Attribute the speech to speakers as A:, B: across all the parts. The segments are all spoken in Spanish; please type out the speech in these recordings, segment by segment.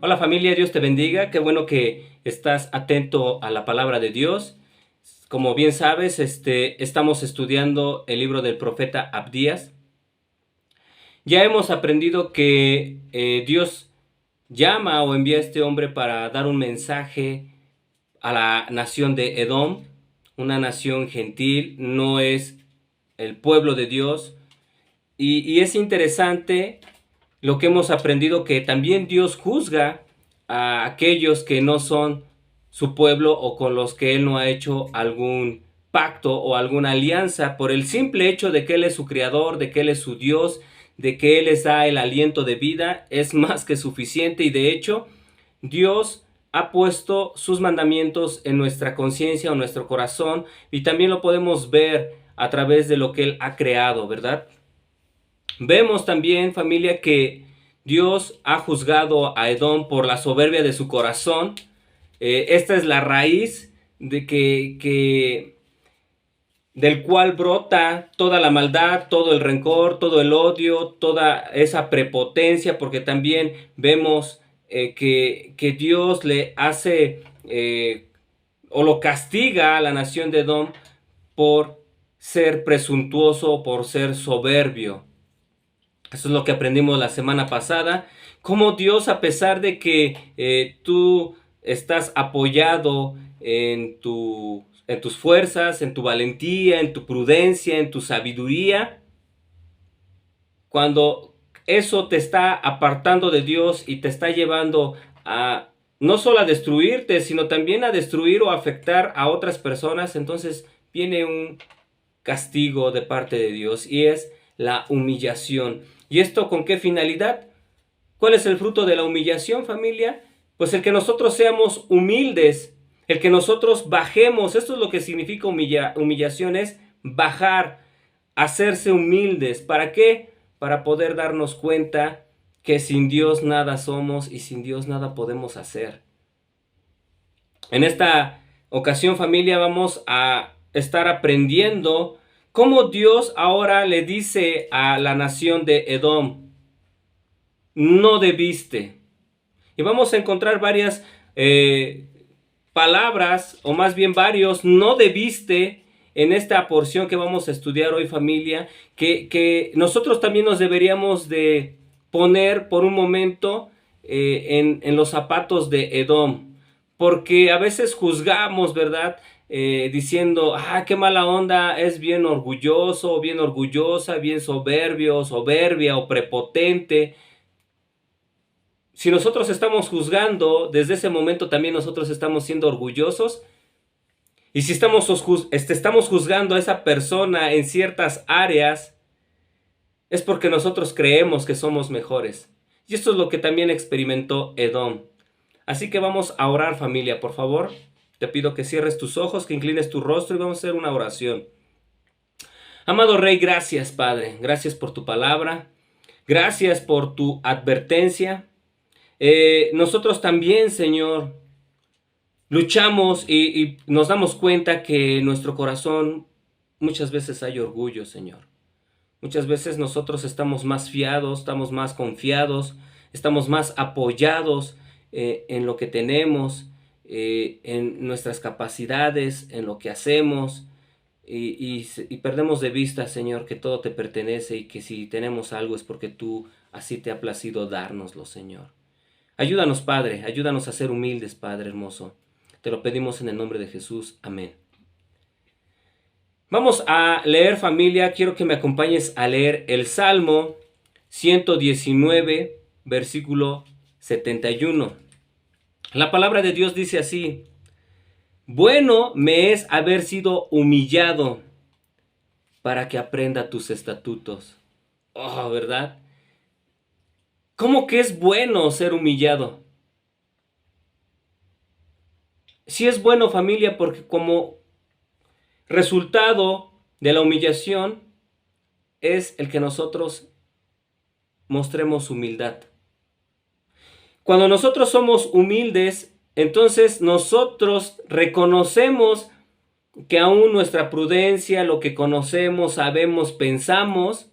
A: Hola familia, Dios te bendiga. Qué bueno que estás atento a la palabra de Dios. Como bien sabes, estamos estudiando el libro del profeta Abdías. Ya hemos aprendido que Dios llama o envía a este hombre para dar un mensaje a la nación de Edom, una nación gentil, no es el pueblo de Dios. Y es interesante lo que hemos aprendido, que también Dios juzga a aquellos que no son su pueblo o con los que Él no ha hecho algún pacto o alguna alianza, por el simple hecho de que Él es su creador, de que Él es su Dios, de que Él les da el aliento de vida, es más que suficiente. Y de hecho, Dios ha puesto sus mandamientos en nuestra conciencia o nuestro corazón, y también lo podemos ver a través de lo que Él ha creado, ¿verdad? Vemos también, familia, que Dios ha juzgado a Edom por la soberbia de su corazón. Esta es la raíz de del cual brota toda la maldad, todo el rencor, todo el odio, toda esa prepotencia, porque también vemos que Dios le hace o lo castiga a la nación de Edom por ser presuntuoso, por ser soberbio. Eso es lo que aprendimos la semana pasada. Cómo Dios, a pesar de que tú estás apoyado en tus fuerzas, en tu valentía, en tu prudencia, en tu sabiduría, cuando eso te está apartando de Dios y te está llevando a no solo a destruirte, sino también a destruir o afectar a otras personas, entonces viene un castigo de parte de Dios, y es la humillación. ¿Y esto con qué finalidad? ¿Cuál es el fruto de la humillación, familia? Pues el que nosotros seamos humildes, el que nosotros bajemos. Esto es lo que significa humillación, es bajar, hacerse humildes. ¿Para qué? Para poder darnos cuenta que sin Dios nada somos y sin Dios nada podemos hacer. En esta ocasión, familia, vamos a estar aprendiendo cómo Dios ahora le dice a la nación de Edom: no debiste. Y vamos a encontrar varias palabras, o más bien varios no debiste, en esta porción que vamos a estudiar hoy, familia, que nosotros también nos deberíamos de poner por un momento en los zapatos de Edom. Porque a veces juzgamos, ¿verdad? Diciendo, qué mala onda, es bien orgulloso, bien orgullosa, bien soberbio, soberbia o prepotente. Si nosotros estamos juzgando, desde ese momento también nosotros estamos siendo orgullosos. Y si estamos juzgando a esa persona en ciertas áreas, es porque nosotros creemos que somos mejores. Y esto es lo que también experimentó Edom. Así que vamos a orar, familia, por favor. Te pido que cierres tus ojos, que inclines tu rostro y vamos a hacer una oración. Amado Rey, gracias, Padre. Gracias por tu palabra. Gracias por tu advertencia. Nosotros también, Señor, luchamos y nos damos cuenta que en nuestro corazón muchas veces hay orgullo, Señor. Muchas veces nosotros estamos más fiados, estamos más confiados, estamos más apoyados en lo que tenemos, en nuestras capacidades, en lo que hacemos, y perdemos de vista, Señor, que todo te pertenece y que si tenemos algo es porque tú así te ha placido dárnoslo, Señor. Ayúdanos, Padre, ayúdanos a ser humildes, Padre hermoso. Te lo pedimos en el nombre de Jesús. Amén. Vamos a leer, familia. Quiero que me acompañes a leer el Salmo 119, versículo 71. La palabra de Dios dice así: bueno me es haber sido humillado para que aprenda tus estatutos. Oh, ¿verdad? ¿Cómo que es bueno ser humillado? Sí es bueno, familia, porque como resultado de la humillación es el que nosotros mostremos humildad. Cuando nosotros somos humildes, entonces nosotros reconocemos que aún nuestra prudencia, lo que conocemos, sabemos, pensamos,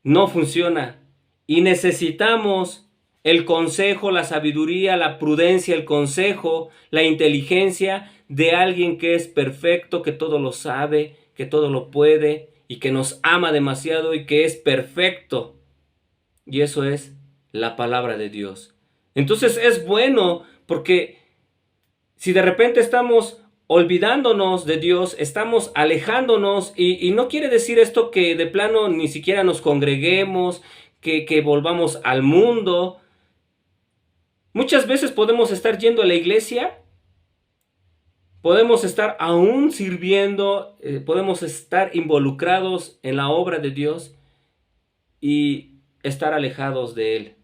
A: no funciona. Y necesitamos el consejo, la sabiduría, la prudencia, el consejo, la inteligencia de alguien que es perfecto, que todo lo sabe, que todo lo puede y que nos ama demasiado y que es perfecto. Y eso es la palabra de Dios. Entonces es bueno porque si de repente estamos olvidándonos de Dios, estamos alejándonos y no quiere decir esto que de plano ni siquiera nos congreguemos, que volvamos al mundo. Muchas veces podemos estar yendo a la iglesia, podemos estar aún sirviendo, podemos estar involucrados en la obra de Dios y estar alejados de Él.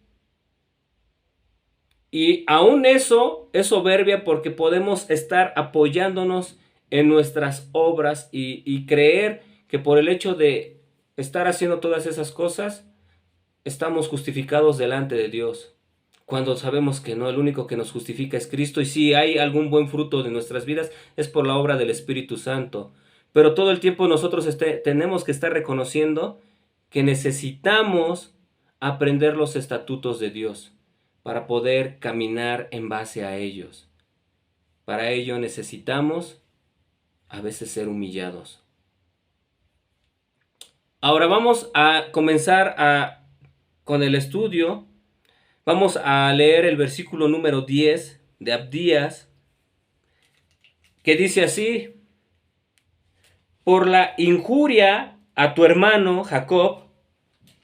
A: Y aún eso es soberbia porque podemos estar apoyándonos en nuestras obras y creer que por el hecho de estar haciendo todas esas cosas, estamos justificados delante de Dios. Cuando sabemos que no, el único que nos justifica es Cristo. Y si hay algún buen fruto de nuestras vidas es por la obra del Espíritu Santo. Pero todo el tiempo nosotros tenemos que estar reconociendo que necesitamos aprender los estatutos de Dios para poder caminar en base a ellos. Para ello necesitamos a veces ser humillados. Ahora vamos a comenzar con el estudio. Vamos a leer el versículo número 10 de Abdías, que dice así: por la injuria a tu hermano Jacob,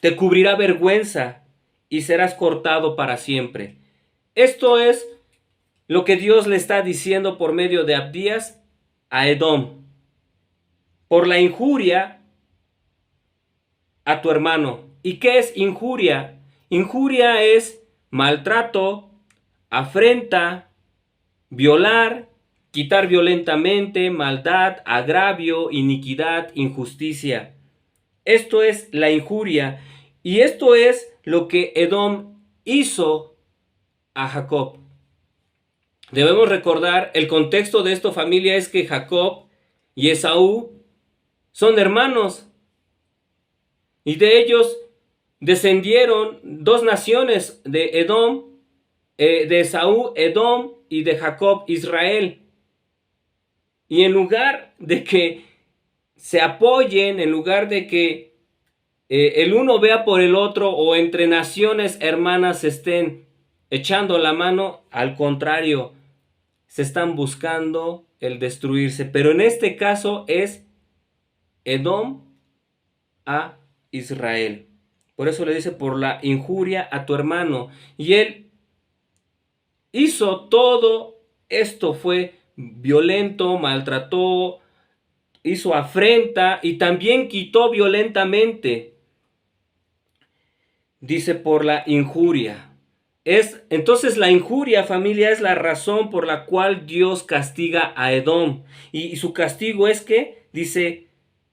A: te cubrirá vergüenza y serás cortado para siempre. Esto es lo que Dios le está diciendo por medio de Abdías a Edom. Por la injuria a tu hermano. ¿Y qué es injuria? Injuria es maltrato, afrenta, violar, quitar violentamente, maldad, agravio, iniquidad, injusticia. Esto es la injuria. Y esto es lo que Edom hizo a Jacob. Debemos recordar el contexto de esta familia es que Jacob y Esaú son hermanos. Y de ellos descendieron dos naciones de Edom, de Esaú, Edom, y de Jacob, Israel. Y en lugar de que se apoyen, en lugar de que el uno vea por el otro o entre naciones hermanas se estén echando la mano, al contrario, se están buscando el destruirse. Pero en este caso es Edom a Israel. Por eso le dice por la injuria a tu hermano. Y él hizo todo esto, fue violento, maltrató, hizo afrenta y también quitó violentamente. Dice por la injuria. Entonces la injuria, familia, es la razón por la cual Dios castiga a Edom. Y su castigo es que, dice,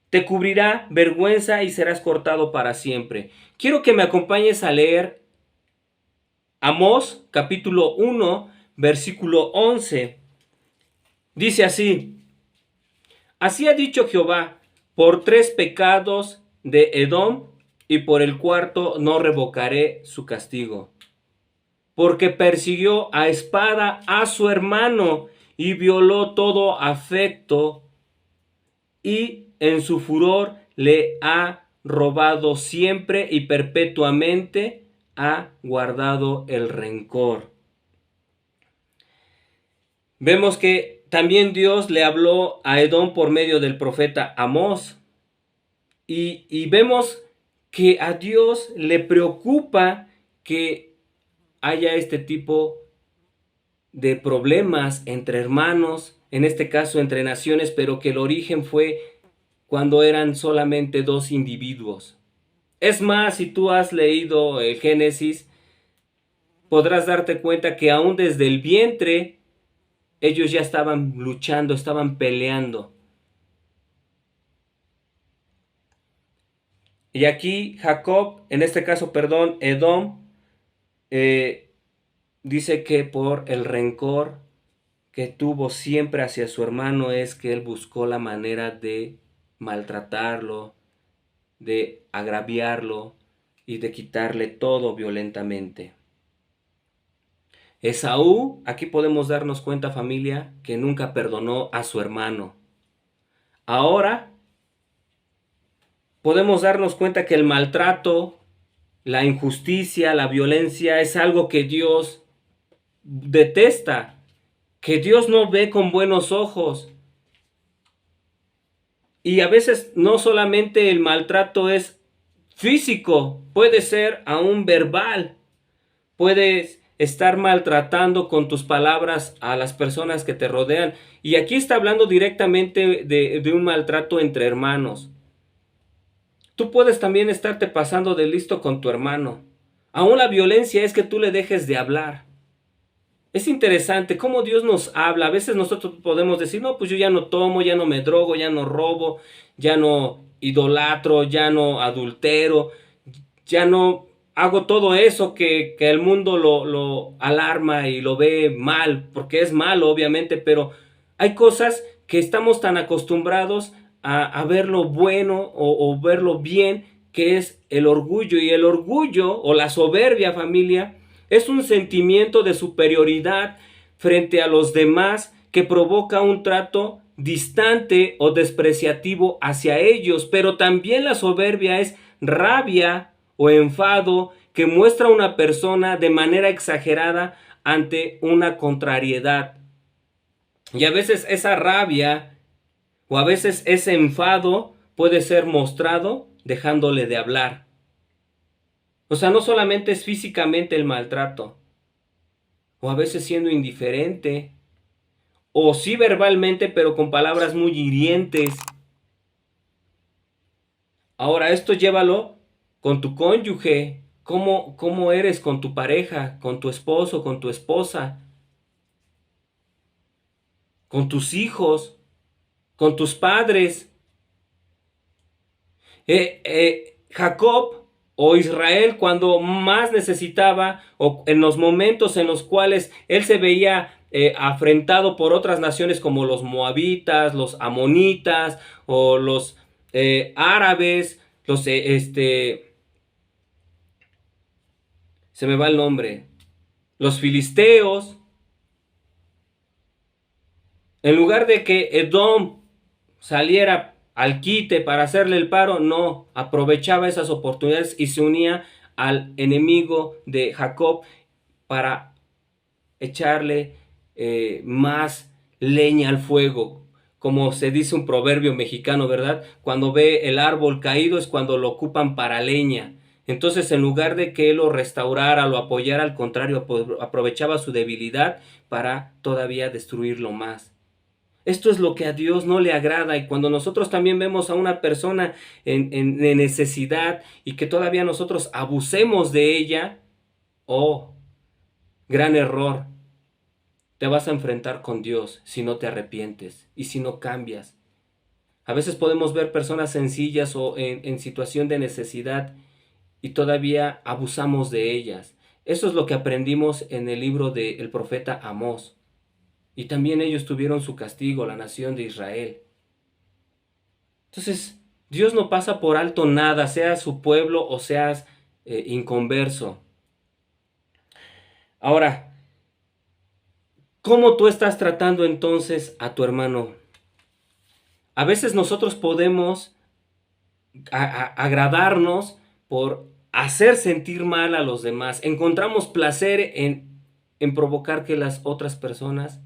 A: te cubrirá vergüenza y serás cortado para siempre. Quiero que me acompañes a leer Amós, capítulo 1, versículo 11. Dice así: así ha dicho Jehová, por 3 pecados de Edom y por el cuarto no revocaré su castigo. Porque persiguió a espada a su hermano y violó todo afecto y en su furor le ha robado siempre y perpetuamente ha guardado el rencor. Vemos que también Dios le habló a Edom por medio del profeta Amós. Y vemos que a Dios le preocupa que haya este tipo de problemas entre hermanos, en este caso entre naciones, pero que el origen fue cuando eran solamente dos individuos. Es más, si tú has leído el Génesis, podrás darte cuenta que aún desde el vientre ellos ya estaban luchando, estaban peleando. Y aquí Jacob, en este caso, perdón, Edom, dice que por el rencor que tuvo siempre hacia su hermano es que él buscó la manera de maltratarlo, de agraviarlo y de quitarle todo violentamente. Esaú, aquí podemos darnos cuenta, familia, que nunca perdonó a su hermano. Ahora podemos darnos cuenta que el maltrato, la injusticia, la violencia es algo que Dios detesta, que Dios no ve con buenos ojos. Y a veces no solamente el maltrato es físico, puede ser aún verbal. Puedes estar maltratando con tus palabras a las personas que te rodean. Y aquí está hablando directamente de un maltrato entre hermanos. Tú puedes también estarte pasando de listo con tu hermano. Aún la violencia es que tú le dejes de hablar. Es interesante cómo Dios nos habla. A veces nosotros podemos decir, no, pues yo ya no tomo, ya no me drogo, ya no robo, ya no idolatro, ya no adultero, ya no hago todo eso que el mundo lo alarma y lo ve mal, porque es malo obviamente, pero hay cosas que estamos tan acostumbrados a ver lo bueno o ver lo bien, que es el orgullo. Y el orgullo o la soberbia, familia, es un sentimiento de superioridad frente a los demás que provoca un trato distante o despreciativo hacia ellos. Pero también la soberbia es rabia o enfado que muestra una persona de manera exagerada ante una contrariedad. Y a veces esa rabia o a veces ese enfado puede ser mostrado dejándole de hablar. O sea, no solamente es físicamente el maltrato, o a veces siendo indiferente, o sí verbalmente, pero con palabras muy hirientes. Ahora, esto llévalo con tu cónyuge, cómo eres con tu pareja, con tu esposo, con tu esposa, con tus hijos, con tus padres. Jacob o Israel, cuando más necesitaba, o en los momentos en los cuales él se veía afrentado por otras naciones como los moabitas, los amonitas o los árabes, se me va el nombre, los filisteos, en lugar de que Edom saliera al quite para hacerle el paro, no, aprovechaba esas oportunidades y se unía al enemigo de Jacob para echarle más leña al fuego. Como se dice un proverbio mexicano, ¿verdad? Cuando ve el árbol caído es cuando lo ocupan para leña. Entonces, en lugar de que él lo restaurara, lo apoyara, al contrario, aprovechaba su debilidad para todavía destruirlo más. Esto es lo que a Dios no le agrada, y cuando nosotros también vemos a una persona en necesidad y que todavía nosotros abusemos de ella, oh, gran error. Te vas a enfrentar con Dios si no te arrepientes y si no cambias. A veces podemos ver personas sencillas o en situación de necesidad y todavía abusamos de ellas. Eso es lo que aprendimos en el libro del profeta Amós. Y también ellos tuvieron su castigo, la nación de Israel. Entonces, Dios no pasa por alto nada, seas su pueblo o seas inconverso. Ahora, ¿cómo tú estás tratando entonces a tu hermano? A veces nosotros podemos agradarnos por hacer sentir mal a los demás. Encontramos placer en provocar que las otras personas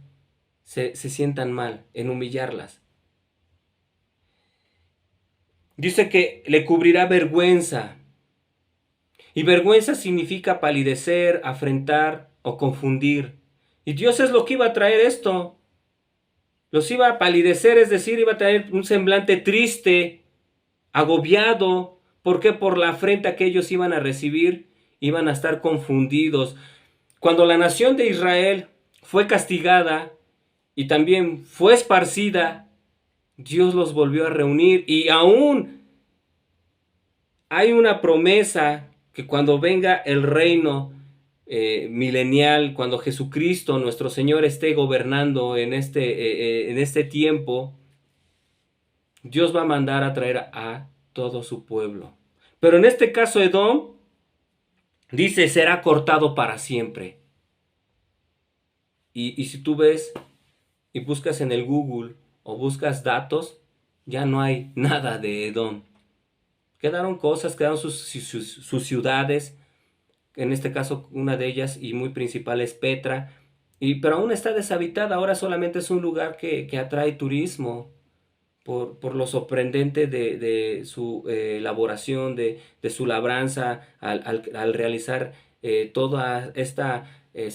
A: se sientan mal, en humillarlas. Dice que le cubrirá vergüenza. Y vergüenza significa palidecer, afrentar o confundir. Y Dios es lo que iba a traer esto. Los iba a palidecer, es decir, iba a traer un semblante triste, agobiado. ¿Por qué? Por la afrenta que ellos iban a recibir, iban a estar confundidos. Cuando la nación de Israel fue castigada y también fue esparcida, Dios los volvió a reunir, y aún hay una promesa que cuando venga el reino milenial, cuando Jesucristo, nuestro Señor, esté gobernando en este tiempo, Dios va a mandar a traer a todo su pueblo. Pero en este caso Edom dice, será cortado para siempre. Y si tú ves y buscas en el Google o buscas datos, ya no hay nada de Edom. Quedaron cosas, quedaron sus ciudades, en este caso una de ellas y muy principal es Petra, pero aún está deshabitada, ahora solamente es un lugar que atrae turismo por lo sorprendente de su elaboración, de su labranza al realizar todas estas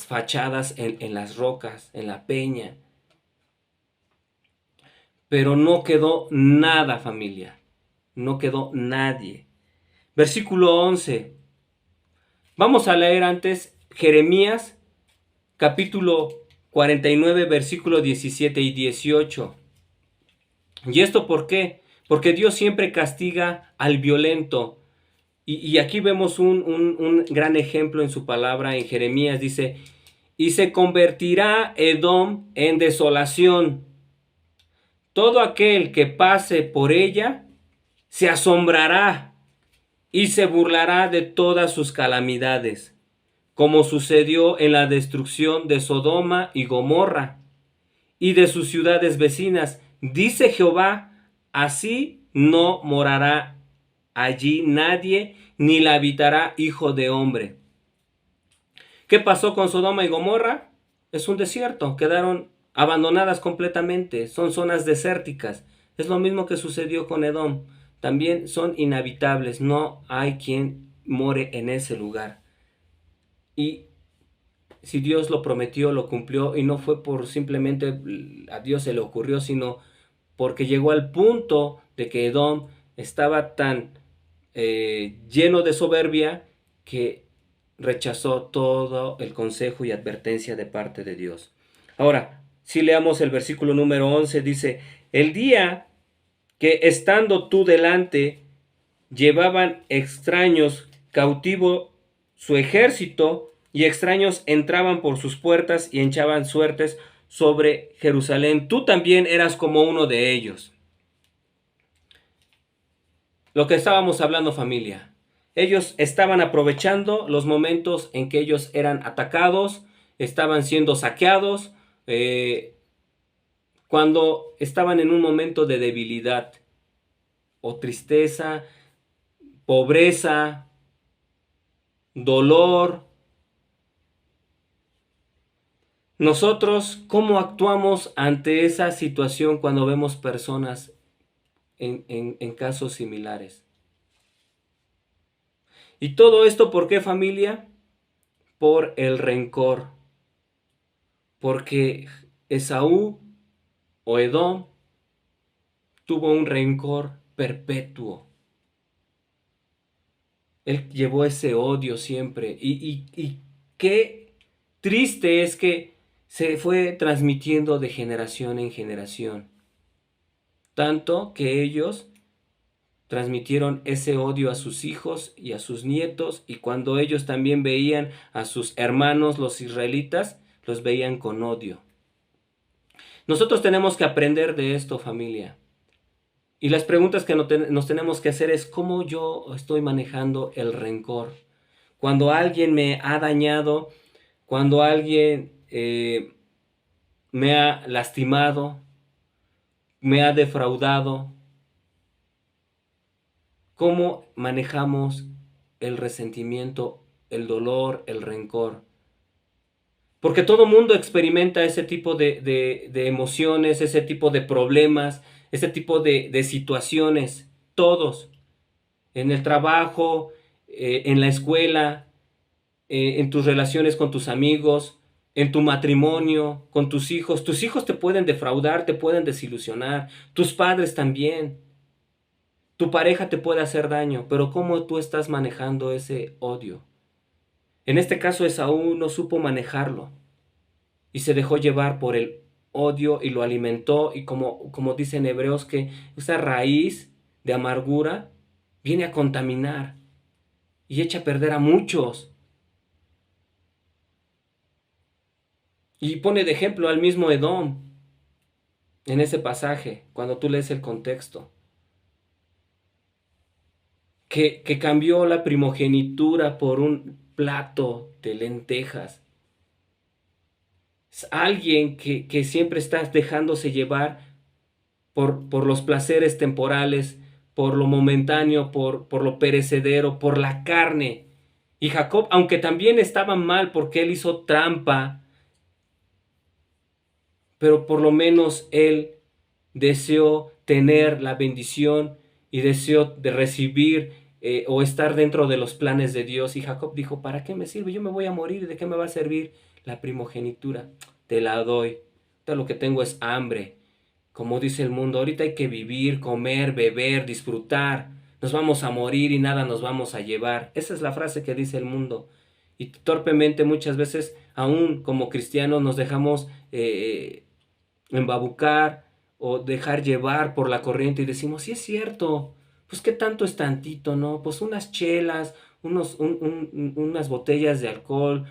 A: fachadas en las rocas, en la peña. Pero no quedó nada, familia, no quedó nadie. Versículo 11. Vamos a leer antes Jeremías capítulo 49, versículo 17 y 18. ¿Y esto por qué? Porque Dios siempre castiga al violento. Y aquí vemos un gran ejemplo en su palabra en Jeremías. Dice, y se convertirá Edom en desolación. Todo aquel que pase por ella se asombrará y se burlará de todas sus calamidades, como sucedió en la destrucción de Sodoma y Gomorra y de sus ciudades vecinas. Dice Jehová, así no morará allí nadie, ni la habitará hijo de hombre. ¿Qué pasó con Sodoma y Gomorra? Es un desierto, quedaron abandonadas completamente, son zonas desérticas. Es lo mismo que sucedió con Edom. También son inhabitables, no hay quien more en ese lugar. Y si Dios lo prometió, lo cumplió, y no fue por simplemente a Dios se le ocurrió, sino porque llegó al punto de que Edom estaba tan lleno de soberbia que rechazó todo el consejo y advertencia de parte de Dios. Ahora, si leamos el versículo número 11, dice, el día que estando tú delante, llevaban extraños cautivo su ejército, y extraños entraban por sus puertas y echaban suertes sobre Jerusalén. Tú también eras como uno de ellos. Lo que estábamos hablando, familia. Ellos estaban aprovechando los momentos en que ellos eran atacados, estaban siendo saqueados, cuando estaban en un momento de debilidad o tristeza, pobreza, dolor. Nosotros, ¿cómo actuamos ante esa situación cuando vemos personas en casos similares? Y todo esto, ¿por qué, familia? Por el rencor. Porque Esaú o Edom tuvo un rencor perpetuo. Él llevó ese odio siempre. Y qué triste es que se fue transmitiendo de generación en generación. Tanto que ellos transmitieron ese odio a sus hijos y a sus nietos, y cuando ellos también veían a sus hermanos los israelitas, los veían con odio. Nosotros tenemos que aprender de esto, familia. Y las preguntas que nos tenemos que hacer es cómo yo estoy manejando el rencor. Cuando alguien me ha dañado, cuando alguien me ha lastimado, me ha defraudado, ¿cómo manejamos el resentimiento, el dolor, el rencor? Porque todo mundo experimenta ese tipo de emociones, ese tipo de problemas, ese tipo de situaciones. Todos. En el trabajo, en la escuela, en tus relaciones con tus amigos, en tu matrimonio, con tus hijos. Tus hijos te pueden defraudar, te pueden desilusionar. Tus padres también. Tu pareja te puede hacer daño, pero ¿cómo tú estás manejando ese odio? En este caso, Esaú no supo manejarlo y se dejó llevar por el odio y lo alimentó, y como dicen hebreos, que esa raíz de amargura viene a contaminar y echa a perder a muchos. Y pone de ejemplo al mismo Edom en ese pasaje, cuando tú lees el contexto, que cambió la primogenitura por un plato de lentejas. Es alguien que siempre está dejándose llevar por los placeres temporales, por lo momentáneo, por lo perecedero, por la carne. Y Jacob, aunque también estaba mal porque él hizo trampa, pero por lo menos él deseó tener la bendición y deseó de recibir o estar dentro de los planes de Dios. Y Jacob dijo, ¿para qué me sirve? Yo me voy a morir, ¿de qué me va a servir la primogenitura? Te la doy. Ahorita lo que tengo es hambre. Como dice el mundo, ahorita hay que vivir, comer, beber, disfrutar. Nos vamos a morir y nada nos vamos a llevar. Esa es la frase que dice el mundo. Y torpemente muchas veces, aún como cristianos, nos dejamos embabucar o dejar llevar por la corriente y decimos, sí es cierto, pues qué tanto es tantito, ¿no? Pues unas chelas, unas botellas de alcohol,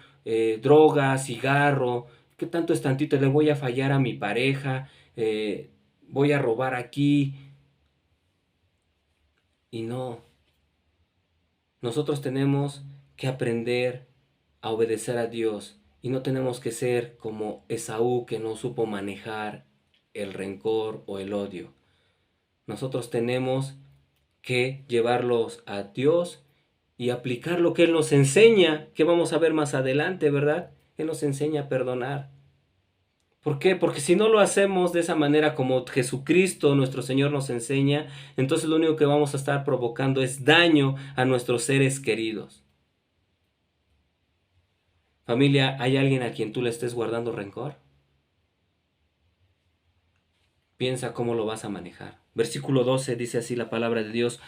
A: drogas, cigarro, qué tanto es tantito, le voy a fallar a mi pareja, voy a robar aquí. Y no, nosotros tenemos que aprender a obedecer a Dios y no tenemos que ser como Esaú que no supo manejar el rencor o el odio. Nosotros tenemos que llevarlos a Dios y aplicar lo que Él nos enseña, que vamos a ver más adelante, ¿verdad? Él nos enseña a perdonar. ¿Por qué? Porque si no lo hacemos de esa manera como Jesucristo, nuestro Señor, nos enseña, entonces lo único que vamos a estar provocando es daño a nuestros seres queridos. Familia, ¿hay alguien a quien tú le estés guardando rencor? Piensa cómo lo vas a manejar. Versículo 12 dice así la palabra de Dios.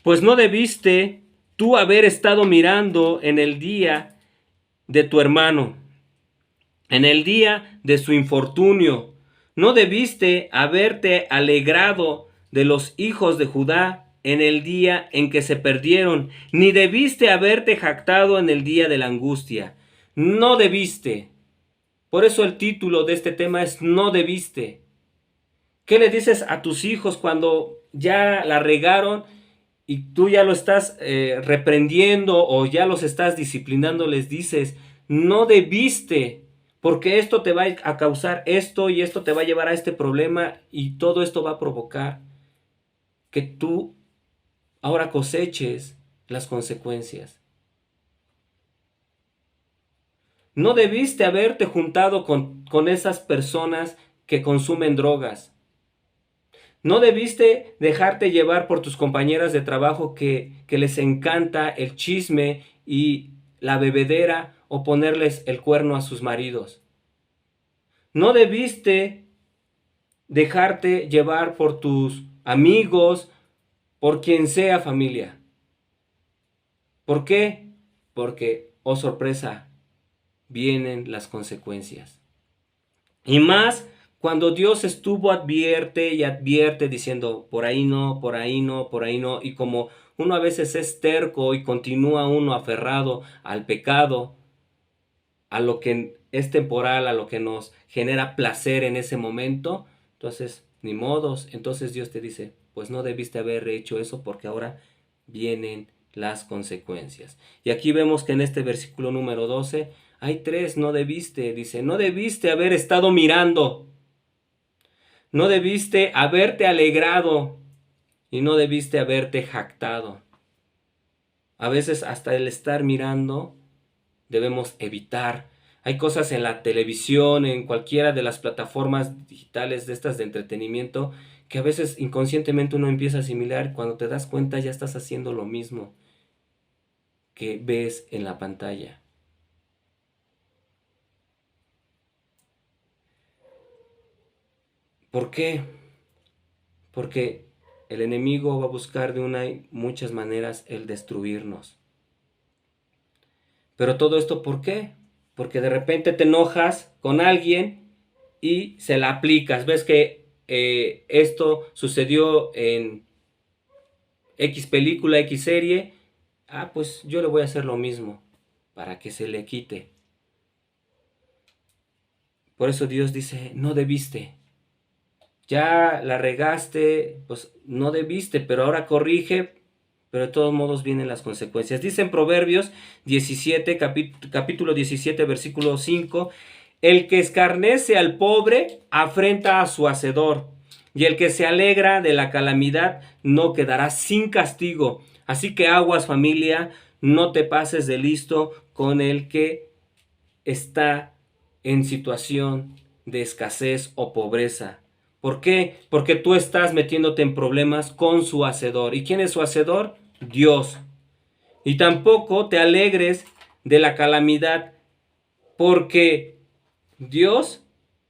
A: Pues no debiste tú haber estado mirando en el día de tu hermano, en el día de su infortunio. No debiste haberte alegrado de los hijos de Judá en el día en que se perdieron, ni debiste haberte jactado en el día de la angustia. No debiste. Por eso el título de este tema es No debiste. ¿Qué le dices a tus hijos cuando ya la regaron y tú ya lo estás reprendiendo o ya los estás disciplinando? Les dices, no debiste, porque esto te va a causar esto y esto te va a llevar a este problema y todo esto va a provocar que tú ahora coseches las consecuencias. No debiste haberte juntado con esas personas que consumen drogas. No debiste dejarte llevar por tus compañeras de trabajo que les encanta el chisme y la bebedera o ponerles el cuerno a sus maridos. No debiste dejarte llevar por tus amigos, por quien sea, familia. ¿Por qué? Porque, oh sorpresa, vienen las consecuencias. Y más cuando Dios estuvo advierte y advierte diciendo, por ahí no, por ahí no, por ahí no. Y como uno a veces es terco y continúa uno aferrado al pecado, a lo que es temporal, a lo que nos genera placer en ese momento, entonces, ni modos. Entonces Dios te dice, pues no debiste haber hecho eso porque ahora vienen las consecuencias. Y aquí vemos que en este versículo número 12 hay tres, no debiste, dice, no debiste haber estado mirando, no debiste haberte alegrado y no debiste haberte jactado. A veces hasta el estar mirando debemos evitar. Hay cosas en la televisión, en cualquiera de las plataformas digitales de estas de entretenimiento, que a veces inconscientemente uno empieza a asimilar. Cuando te das cuenta ya estás haciendo lo mismo que ves en la pantalla. ¿Por qué? Porque el enemigo va a buscar de muchas maneras el destruirnos. Pero todo esto, ¿por qué? Porque de repente te enojas con alguien y se la aplicas. Ves que esto sucedió en X película, X serie. Ah, pues yo le voy a hacer lo mismo para que se le quite. Por eso Dios dice, no debiste. Ya la regaste, pues no debiste, pero ahora corrige, pero de todos modos vienen las consecuencias. Dice en Proverbios 17, capítulo 17, versículo 5, El que escarnece al pobre afrenta a su hacedor, y el que se alegra de la calamidad no quedará sin castigo. Así que aguas, familia, no te pases de listo con el que está en situación de escasez o pobreza. ¿Por qué? Porque tú estás metiéndote en problemas con su hacedor. ¿Y quién es su hacedor? Dios. Y tampoco te alegres de la calamidad, porque Dios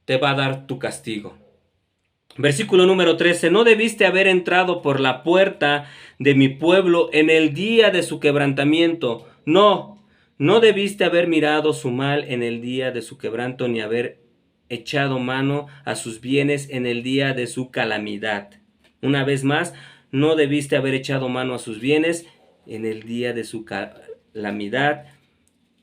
A: te va a dar tu castigo. Versículo número 13. No debiste haber entrado por la puerta de mi pueblo en el día de su quebrantamiento. No debiste haber mirado su mal en el día de su quebranto, ni haber echado mano a sus bienes en el día de su calamidad. Una vez más, no debiste haber echado mano a sus bienes en el día de su calamidad,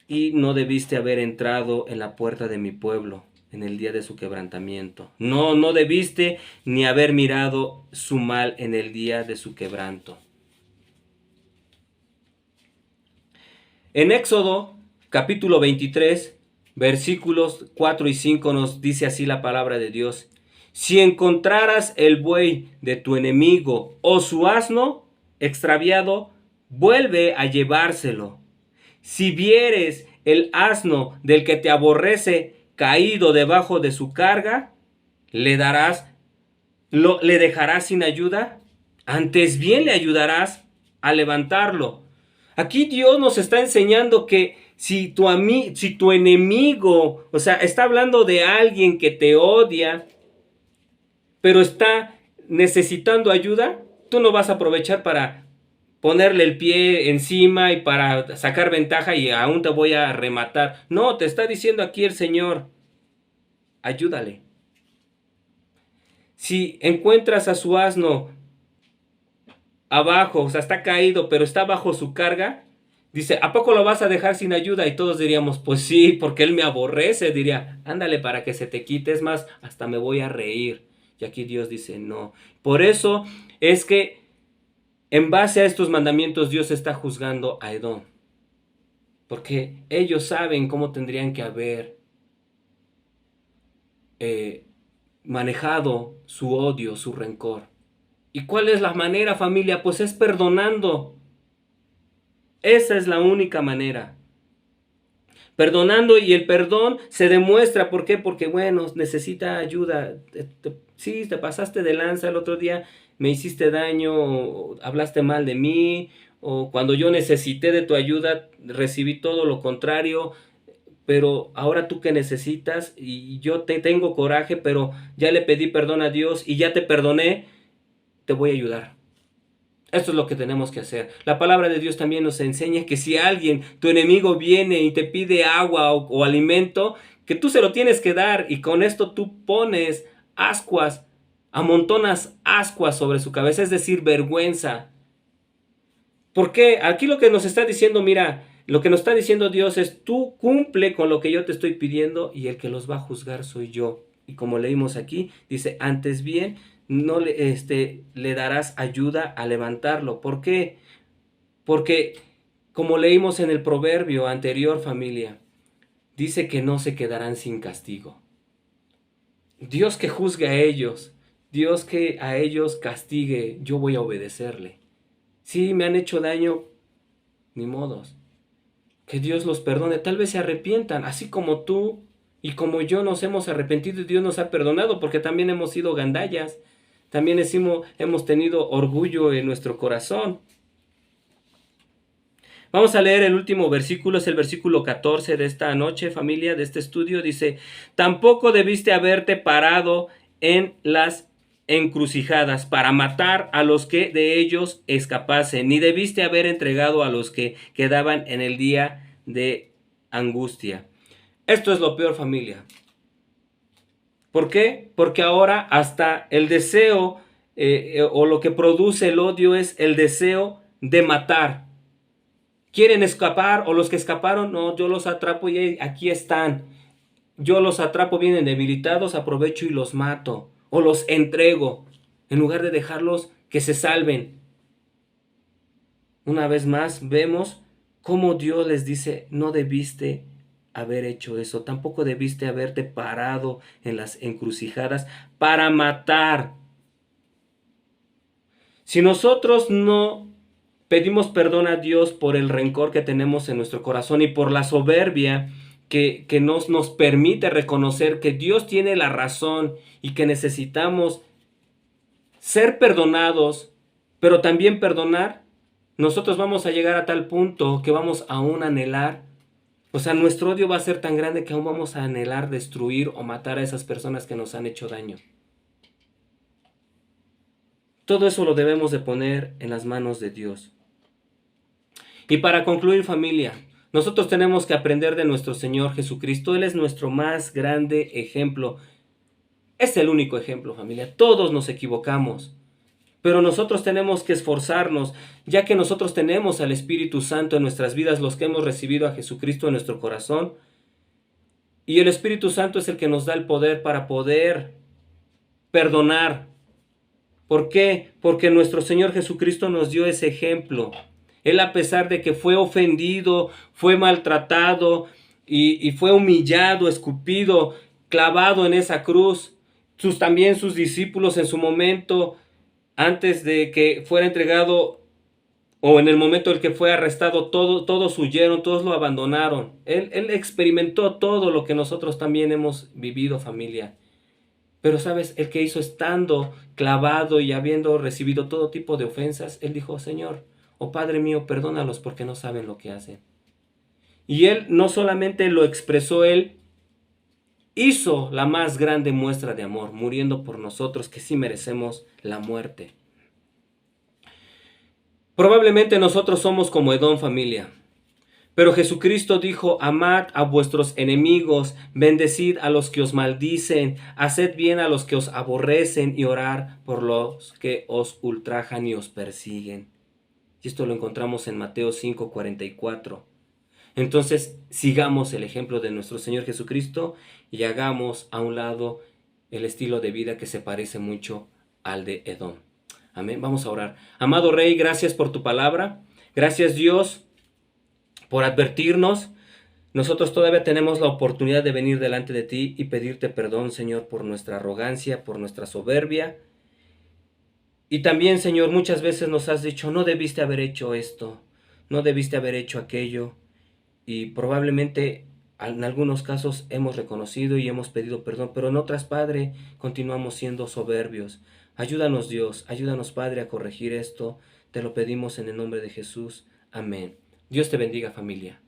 A: y no debiste haber entrado en la puerta de mi pueblo en el día de su quebrantamiento. No debiste ni haber mirado su mal en el día de su quebranto. En Éxodo capítulo 23, versículos 4 y 5 nos dice así la palabra de Dios. Si encontraras el buey de tu enemigo o su asno extraviado, vuelve a llevárselo. Si vieres el asno del que te aborrece caído debajo de su carga, ¿le dejarás sin ayuda? Antes bien le ayudarás a levantarlo. Aquí Dios nos está enseñando que si tu enemigo, o sea, está hablando de alguien que te odia, pero está necesitando ayuda, tú no vas a aprovechar para ponerle el pie encima y para sacar ventaja y aún te voy a rematar. No, te está diciendo aquí el Señor, ayúdale. Si encuentras a su asno abajo, o sea, está caído, pero está bajo su carga, dice, ¿a poco lo vas a dejar sin ayuda? Y todos diríamos, pues sí, porque él me aborrece. Diría, ándale para que se te quite, es más, hasta me voy a reír. Y aquí Dios dice, no. Por eso es que en base a estos mandamientos Dios está juzgando a Edom. Porque ellos saben cómo tendrían que haber manejado su odio, su rencor. ¿Y cuál es la manera, familia? Pues es perdonando. Esa es la única manera. Perdonando, y el perdón se demuestra. ¿Por qué? Porque, bueno, necesita ayuda. Sí, te pasaste de lanza el otro día, me hiciste daño, o hablaste mal de mí, o cuando yo necesité de tu ayuda, recibí todo lo contrario. Pero ahora tú que necesitas, y yo te tengo coraje, pero ya le pedí perdón a Dios y ya te perdoné, te voy a ayudar. Esto es lo que tenemos que hacer. La palabra de Dios también nos enseña que si alguien, tu enemigo, viene y te pide agua o alimento, que tú se lo tienes que dar, y con esto tú pones ascuas, amontonas ascuas sobre su cabeza, es decir, vergüenza. ¿Por qué? Aquí lo que nos está diciendo, mira, lo que nos está diciendo Dios es, tú cumple con lo que yo te estoy pidiendo, y el que los va a juzgar soy yo. Y como leímos aquí, dice, antes bien, no le darás ayuda a levantarlo. ¿Por qué? Porque, como leímos en el proverbio anterior, familia, dice que no se quedarán sin castigo. Dios que juzgue a ellos, Dios que a ellos castigue, yo voy a obedecerle. Sí, me han hecho daño, ni modos. Que Dios los perdone, tal vez se arrepientan, así como tú y como yo nos hemos arrepentido y Dios nos ha perdonado, porque también hemos sido gandallas, también hemos tenido orgullo en nuestro corazón. Vamos a leer el último versículo, es el versículo 14 de esta noche, familia, de este estudio. Dice, tampoco debiste haberte parado en las encrucijadas para matar a los que de ellos escapasen, ni debiste haber entregado a los que quedaban en el día de angustia. Esto es lo peor, familia. ¿Por qué? Porque ahora hasta el deseo o lo que produce el odio es el deseo de matar. ¿Quieren escapar? O los que escaparon, no, yo los atrapo y aquí están. Yo los atrapo, vienen debilitados, aprovecho y los mato. O los entrego, en lugar de dejarlos que se salven. Una vez más vemos cómo Dios les dice, no debiste haber hecho eso. Tampoco debiste haberte parado en las encrucijadas para matar. Si nosotros no pedimos perdón a Dios por el rencor que tenemos en nuestro corazón y por la soberbia que nos permite reconocer que Dios tiene la razón y que necesitamos ser perdonados, pero también perdonar, nosotros vamos a llegar a tal punto que vamos aún a anhelar, o sea, nuestro odio va a ser tan grande que aún vamos a anhelar destruir o matar a esas personas que nos han hecho daño. Todo eso lo debemos de poner en las manos de Dios. Y para concluir, familia, nosotros tenemos que aprender de nuestro Señor Jesucristo. Él es nuestro más grande ejemplo. Es el único ejemplo, familia. Todos nos equivocamos. Pero nosotros tenemos que esforzarnos, ya que nosotros tenemos al Espíritu Santo en nuestras vidas, los que hemos recibido a Jesucristo en nuestro corazón. Y el Espíritu Santo es el que nos da el poder para poder perdonar. ¿Por qué? Porque nuestro Señor Jesucristo nos dio ese ejemplo. Él, a pesar de que fue ofendido, fue maltratado y fue humillado, escupido, clavado en esa cruz, también sus discípulos en su momento, antes de que fuera entregado o en el momento en el que fue arrestado, todos huyeron, todos lo abandonaron. Él experimentó todo lo que nosotros también hemos vivido, familia. Pero sabes, el que hizo estando clavado y habiendo recibido todo tipo de ofensas, él dijo: Señor, oh Padre mío, perdónalos porque no saben lo que hacen. Y él no solamente lo expresó, él hizo la más grande muestra de amor, muriendo por nosotros, que sí merecemos la muerte. Probablemente nosotros somos como Edom, familia. Pero Jesucristo dijo: amad a vuestros enemigos, bendecid a los que os maldicen, haced bien a los que os aborrecen y orar por los que os ultrajan y os persiguen. Y esto lo encontramos en Mateo 5:44. Entonces, sigamos el ejemplo de nuestro Señor Jesucristo y hagamos a un lado el estilo de vida que se parece mucho al de Edom. Amén. Vamos a orar. Amado Rey, gracias por tu palabra. Gracias, Dios, por advertirnos. Nosotros todavía tenemos la oportunidad de venir delante de ti y pedirte perdón, Señor, por nuestra arrogancia, por nuestra soberbia. Y también, Señor, muchas veces nos has dicho: no debiste haber hecho esto, no debiste haber hecho aquello. Y probablemente en algunos casos hemos reconocido y hemos pedido perdón, pero en otras, Padre, continuamos siendo soberbios. Ayúdanos, Dios, ayúdanos, Padre, a corregir esto. Te lo pedimos en el nombre de Jesús. Amén. Dios te bendiga, familia.